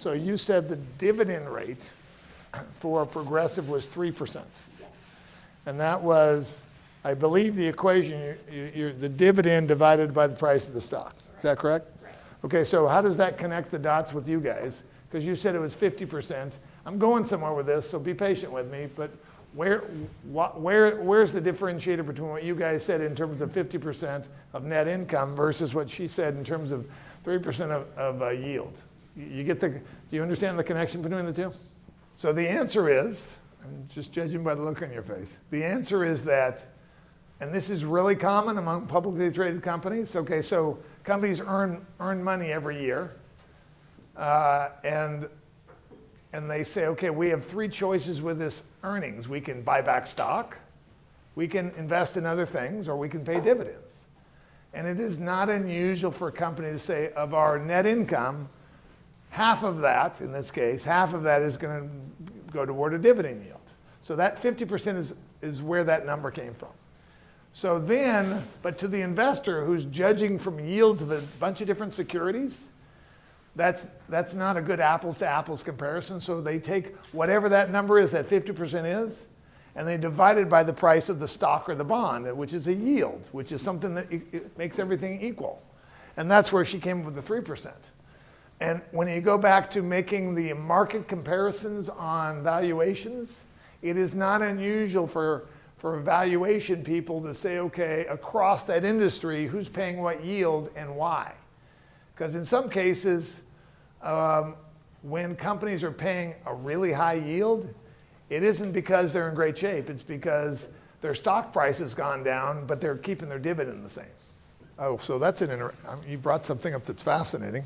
So you said the dividend rate for Progressive was 3%. And that was, I believe, the equation, the dividend divided by the price of the stock. Is that correct? Right. Okay, so how does that connect the dots with you guys? Because you said it was 50%. I'm going somewhere with this, so be patient with me. But where's the differentiator between what you guys said in terms of 50% of net income versus what she said in terms of 3% of yield? Do you understand the connection between the two? So the answer is, I'm just judging by the look on your face. The answer is that, and this is really common among publicly traded companies. Okay, so companies earn money every year, and they say, okay, we have three choices with this earnings. We can buy back stock, we can invest in other things, or we can pay dividends. And it is not unusual for a company to say, of our net income, half of that, in this case, half of that is going to go toward a dividend yield. So that 50% is where that number came from. So then, but to the investor who's judging from yields of a bunch of different securities, that's not a good apples to apples comparison. So they take whatever that number is, that 50% is, and they divide it by the price of the stock or the bond, which is a yield, which is something that it makes everything equal. And that's where she came up with the 3%. And when you go back to making the market comparisons on valuations, it is not unusual for valuation people to say, okay, across that industry, who's paying what yield and why? Because in some cases, when companies are paying a really high yield, it isn't because they're in great shape. It's because their stock price has gone down, but they're keeping their dividend the same. Oh, so that's you brought something up that's fascinating.